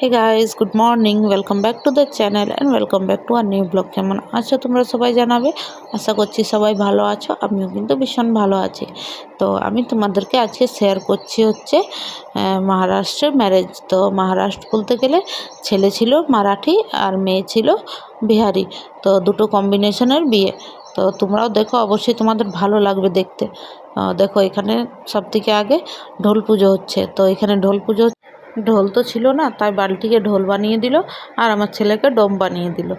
Hey guys, good morning. Welcome back to the channel and welcome back to our new blog. কেমন আছো তোমরা সবাই জানাবে। আশা করছি সবাই ভালো আছো, আমিও কিন্তু ভীষণ ভালো আছি। তো আমি তোমাদেরকে আজকে শেয়ার করছি হচ্ছে মহারাষ্ট্রের ম্যারেজ। তো মহারাষ্ট্র বলতে গেলে ছেলে ছিল মারাঠি আর মেয়ে ছিল বিহারি, তো দুটো কম্বিনেশনের বিয়ে। তো তোমরাও দেখো, অবশ্যই তোমাদের ভালো লাগবে দেখতে। দেখো এখানে সব থেকে আগে ঢোল পুজো হচ্ছে। তো এখানে ঢোল পুজো, ঢোল তো ছিল না, তাই বালতিকে ঢোল বানিয়ে দিল আর আমার ছেলেকে ডোম বানিয়ে দিল,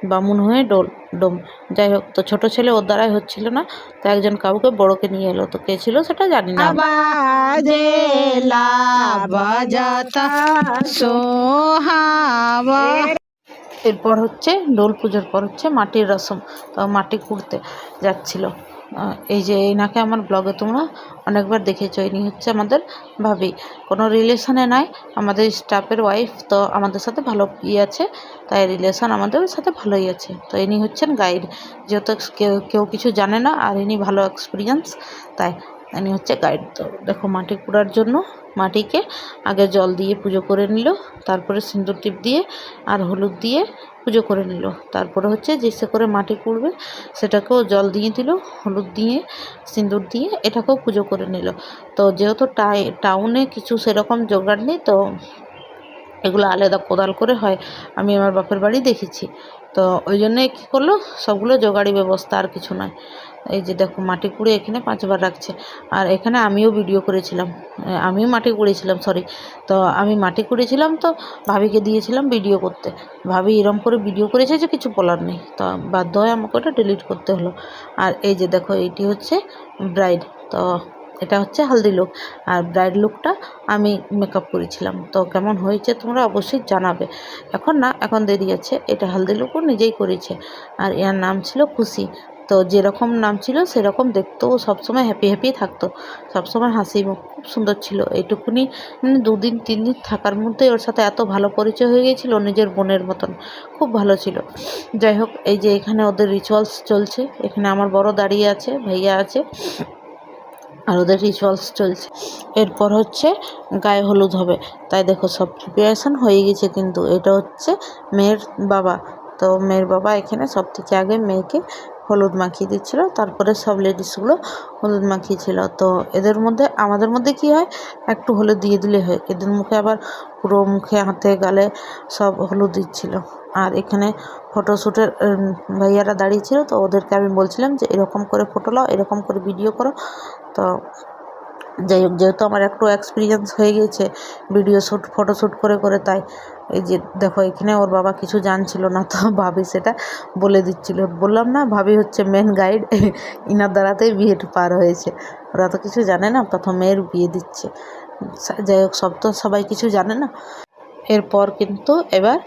বামুন হয়ে ডোম। যাই হোক, তো ছোটো ছেলে ওর দ্বারাই হচ্ছিল না, তো একজন কাউকে বড়োকে নিয়ে এলো। তো কে ছিল সেটা জানি না। এরপর হচ্ছে ডোল পুজোর পর হচ্ছে মাটির রসম। তো মাটি কুড়তে যাচ্ছিল। এই যে এনাকে আমার ব্লগে তোমরা অনেকবার দেখেছো। ইনি হচ্ছে আমাদের ভাবি, কোনো রিলেশনে নাই, আমাদের স্টাফের ওয়াইফ। তো আমাদের সাথে ভালো আছে, তাই রিলেশন আমাদের সাথে ভালোই আছে। তো ইনি হচ্ছেন গাইড, যেহেতু কেউ কিছু জানে না আর ইনি ভালো এক্সপিরিয়েন্স, তাই ইনি হচ্ছে গাইড। তো দেখো মাটি কুড়ার জন্য মাটিকে আগে জল দিয়ে পুজো করে নিল, তারপরে সিঁদুর টিপ দিয়ে আর হলুদ দিয়ে পুজো করে নিল। তারপরে হচ্ছে যেসে করে মাটি কুড়বে সেটাকেও জল দিয়ে দিল, হলুদ দিয়ে সিঁদুর দিয়ে এটাকেও পুজো করে নিল। তো যেহেতু টাউনে কিছু সেরকম জোগাড় নেই, তো এগুলো আলাদা কোদাল করে হয়, আমি আমার বাপের বাড়ি দেখেছি। তো ওই জন্যে কী করলো, সবগুলো জোগাড়ি ব্যবস্থা, আর কিছু নয়। এই যে দেখো মাটি কুড়ে এখানে 5বার রাখছে। আর এখানে আমিও ভিডিও করেছিলাম, আমিও মাটি কুড়েছিলাম, সরি। তো আমি মাটি কুড়েছিলাম, তো ভাবিকে দিয়েছিলাম ভিডিও করতে। ভাবি এরম করে ভিডিও করেছে যে কিছু বলার নেই, তো বাধ্য হয়ে আমাকে ওটা ডিলিট করতে হলো। আর এই যে দেখো এইটি হচ্ছে ব্রাইড। তো এটা হচ্ছে হালদি লুক, আর ব্রাইড লুকটা আমি মেকআপ করেছিলাম। তো কেমন হয়েছে তোমরা অবশ্যই জানাবে। এখন না, এখন দেরি আছে। এটা হালদি লুকও নিজেই করেছে, আর এর নাম ছিল খুশি। তো যেরকম নাম ছিল সেরকম দেখতেও, সবসময় হ্যাপি থাকতো, সবসময় হাসি মুখ, খুব সুন্দর ছিল। এইটুকুনি 2 দিন 3 দিন থাকার মধ্যে ওর সাথে এত ভালো পরিচয় হয়ে গিয়েছিল, নিজের বোনের মতন, খুব ভালো ছিল। যাই হোক, এই যে এখানে ওদের রিচুয়ালস চলছে। এখানে আমার বড় দাঁড়িয়ে আছে, ভাইয়া আছে, আর ওদের রিচুয়ালস চলছে। এরপর হচ্ছে গায়ে হলুদ হবে, তাই দেখো সব প্রিপারেশান হয়ে গেছে। কিন্তু এটা হচ্ছে মেয়ের বাবা। তো মেয়ের বাবা এখানে সব থেকে আগে মেয়েকে হলুদ মাখিয়ে দিচ্ছিলো, তারপরে সব লেডিসগুলো হলুদ মাখিয়েছিল। তো এদের মধ্যে, আমাদের মধ্যে কি হয়, একটু হলুদ দিয়ে দিলে হয়। এদের মুখে আবার পুরো মুখে, হাতে, গালে সব হলুদ দিচ্ছিল। আর এখানে ফটোশ্যুটের ভাইয়ারা দাঁড়িয়েছিল, তো ওদেরকে আমি বলছিলাম যে এরকম করে ফটো নাও, এরকম করে ভিডিও করো। তো যাই হোক, যেহেতু আমার একটু এক্সপিরিয়েন্স হয়ে গেছে ভিডিও শ্যুট, ফটোশ্যুট করে, তাই এই যে দেখো এখানে ওর বাবা কিছু জানছিল না, তো ভাবি সেটা বলে দিচ্ছিল। বললাম না, ভাবি হচ্ছে মেন গাইড, ইনার দ্বারাতেই বিয়েটা পার হয়েছে। ওরা তো কিছু জানে না, প্রথম মেয়ের বিয়ে দিচ্ছে। যাই হোক, সবাই কিছু জানে না। এরপর কিন্তু এবার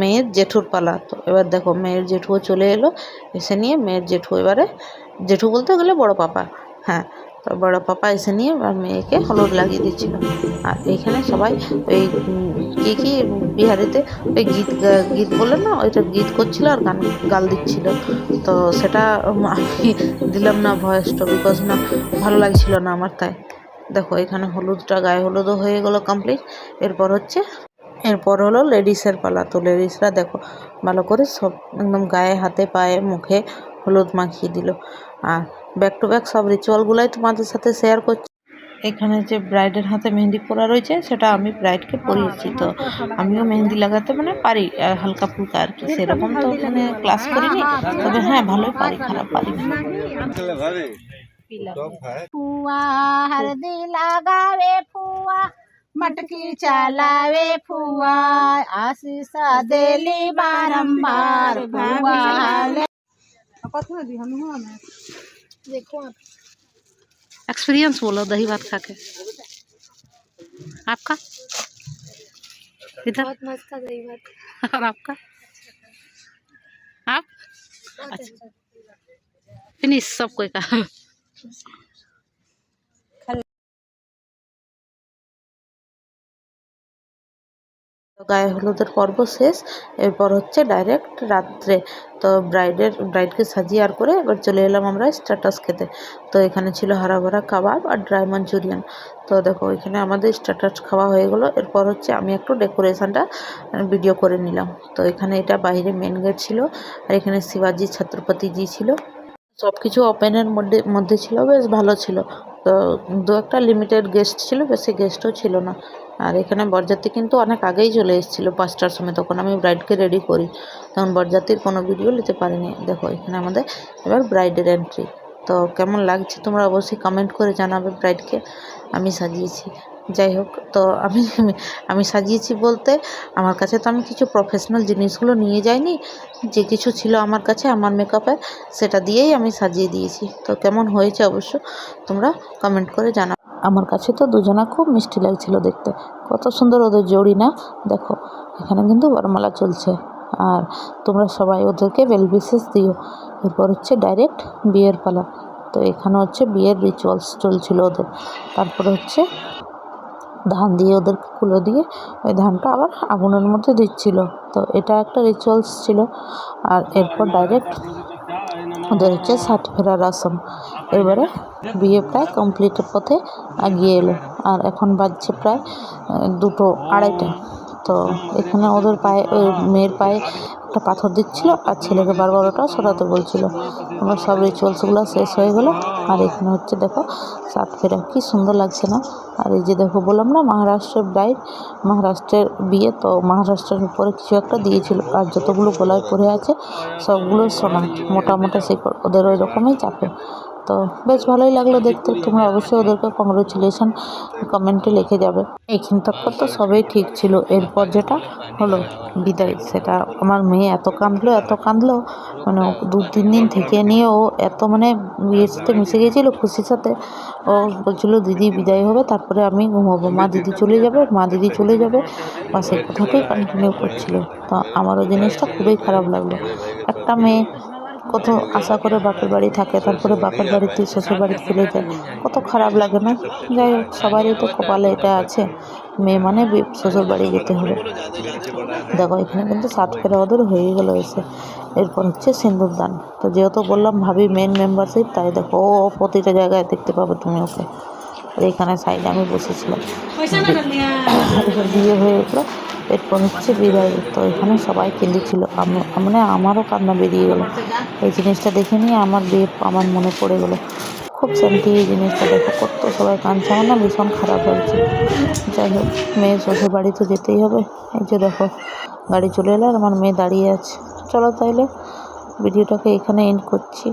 মেয়ের জেঠুর পালা। তো এবার দেখো মেয়ের জেঠুও চলে এলো, এসে নিয়ে মেয়ের জেঠু, এবারে জেঠু বলতে গেলে বড় পাপা, হ্যাঁ। তো বড় পাপা এসে নিয়ে এবার মেয়েকে হলুদ লাগিয়ে দিচ্ছিল। আর এইখানে সবাই ওই কি বিহারিতে ওই গীত বলে না, ওইটা গীত করছিল আর গাল দিচ্ছিল। তো সেটা আমি দিলাম না ভয়েসটা, বিকজ না ভালো লাগছিল না আমার, তাই। দেখো এখানে হলুদটা, গায়ে হলুদও হয়ে গেলো কমপ্লিট। এরপর হলো লেডিসের পালা। তো লেডিসরা দেখো ভালো করে সব একদম গায়ে, হাতে, পায়ে, মুখে হলুদ মাখিয়ে দিল। আর ব্যাক টু ব্যাক সব রিচুয়ালগুলাই তোমাদের সাথে শেয়ার করছি। এখানে যে ব্রাইডের হাতে মেহেন্দি পরা রয়েছে, সেটা আমি ব্রাইডকে পরিয়েছি। তো আমিও মেহেন্দি লাগাতে পারি, হালকা ফুলকা আর কি, সেরকম তো ক্লাস করিনি, তবে হ্যাঁ ভালোই পারি, খারাপ পারি না। फुआ हल्दी लगावे फुआ मटकी चलावे फुआ आशीष देली बारंबार फुआ देखो एक्सपीरियंस बोलो दही भात खा के आपका। इधर बहुत मस्त था दही भात। और आपका, आप अच्छा फिनिश सब कोई का। গায়ে হলুদের পর্ব শেষ, এরপর হচ্ছে ডাইরেক্ট রাত্রে। তো ব্রাইডকে সাজিয়ে আর করে এবার চলে এলাম আমরা স্ট্যাটাস খেতে। তো এখানে ছিল হারা ভরা কাবাব আর ড্রাই মাঞ্চুরিয়ান। তো দেখো এখানে আমাদের স্ট্যাটাস খাওয়া হয়ে গেলো। এরপর হচ্ছে আমি একটু ডেকোরেশনটা ভিডিও করে নিলাম। তো এখানে এটা বাইরে মেন গেট ছিল, আর এখানে শিবাজি ছত্রপতিজি ছিল। সব কিছু ওপেনের মধ্যে ছিল, বেশ ভালো ছিল। তো দু একটা লিমিটেড গেস্ট ছিল, বেশি গেস্টও ছিল না। আর এখানে বরযাত্রী কিন্তু অনেক আগেই চলে এসেছিলো 5টার সময়, তখন আমি ব্রাইডকে রেডি করি, তখন বরযাত্রীর কোনো ভিডিও নিতে পারিনি। দেখো এখানে আমাদের এবার ব্রাইডের এন্ট্রি। তো কেমন লাগছে তোমরা অবশ্যই কমেন্ট করে জানাবে। ব্রাইডকে আমি সাজিয়েছি, যাই হোক। তো আমি সাজিয়েছি বলতে আমার কাছে তো আমি কিছু প্রফেশনাল জিনিসগুলো নিয়ে যাইনি, যে কিছু ছিল আমার কাছে আমার মেকআপের সেটা দিয়েই আমি সাজিয়ে দিয়েছি। তো কেমন হয়েছে অবশ্য তোমরা কমেন্ট করে জানাও। আমার কাছে তো দুজনা খুব মিষ্টি লাগছিল দেখতে, কত সুন্দর ওদের জোড়ি না। দেখো এখানে কিন্তু বরমালা চলছে, আর তোমরা সবাই ওদেরকে ওয়েল উইশেস দিও। এরপর হচ্ছে ডাইরেক্ট বিয়ের পালা। তো এখানে হচ্ছে বিয়ের রিচুয়ালস চলছিল ওদের। তারপরে হচ্ছে ধান দিয়ে ওদেরকে কুলো দিয়ে ওই ধানটা আবার আগুনের মধ্যে দিচ্ছিল। তো এটা একটা রিচুয়ালস ছিল। আর এরপর ডাইরেক্ট ওদের হচ্ছে ষাট ফেরা রসম। এবারে বিয়ে প্রায় কমপ্লিটের পথে এগিয়ে এলো, আর এখন বাজছে প্রায় 2:30। তো এখানে ওদের পায়ে, ওই মেয়ের পায়ে একটা পাথর দিচ্ছিল, আর ছেলেকে বারবার ওটা সরাতে বলছিল। আমার সব রিচুয়ালসগুলো শেষ হয়ে গেলো। আর এখানে হচ্ছে দেখো সাত ফেরা, কী সুন্দর লাগছে না। আর এই যে দেখো বললাম না মহারাষ্ট্রের ব্রাইড, মহারাষ্ট্রের বিয়ে, তো মহারাষ্ট্রের উপরে কিছু একটা দিয়েছিল। আর যতগুলো গলায় পরে আছে সবগুলো সোনা, মোটা মোটা শিকড়, ওদের ওই রকমই চাপে। তো বেশ ভালোই লাগলো দেখতে। তোমরা অবশ্যই ওদেরকে কংগ্রেচুলেশন কমেন্টে লিখে যাবে। এইখান তক তো সবই ঠিক ছিল। এরপর যেটা হলো বিদায়, সেটা আমার মেয়ে এত কাঁদলো, মানে 2-3 দিন থেকে নিয়ে ও এত মানে বিয়ের সাথে মিশে গিয়েছিলো খুশির সাথে। ও বলছিল দিদি বিদায় হবে, তারপরে আমি ঘুমাবো, মা দিদি চলে যাবে, বা সেই কথাটাই কন্টিনিউ করছিল। তো আমারও জিনিসটা খুবই খারাপ লাগলো। একটা মেয়ে কত আশা করে বাপের বাড়ি থাকে, তারপরে বাপের বাড়িতে শ্বশুর বাড়ি ফিরে যায়, কত খারাপ লাগে না। যাই হোক, সবারই তো কপালে এটা আছে, মেয়ে মানে শ্বশুর বাড়ি যেতে হবে। দেখো এখানে কিন্তু 7 ফেরা ওদের হয়ে গেলো এসে। এরপর হচ্ছে সিঁদুরদান। তো যেহেতু বললাম ভাবি মেন মেম্বারশিপ, তাই দেখো ও প্রতিটা জায়গায় দেখতে পাবে তুমি ওকে। আর এখানে সাইডে আমি বসেছিলাম। এবার বিয়ে হয়ে গেলো, এরপর হচ্ছে বিদায়। তো এখানে সবাই কেঁদেছিল, মানে আমারও কান্না বেরিয়ে গেলো। এই জিনিসটা দেখে নিয়ে আমার মনে পড়ে গেলো। খুব শান্তি এই জিনিসটা, দেখো কত সবাই কাঁদছে, আমার না ভীষণ খারাপ লাগছে। যাই হোক, মেয়ের শ্বশুর বাড়ি তো যেতেই হবে। এই যে দেখো গাড়ি চলে এলো আর আমার মেয়ে দাঁড়িয়ে আছে। চলো তাইলে ভিডিওটাকে এখানে এন্ড করছি।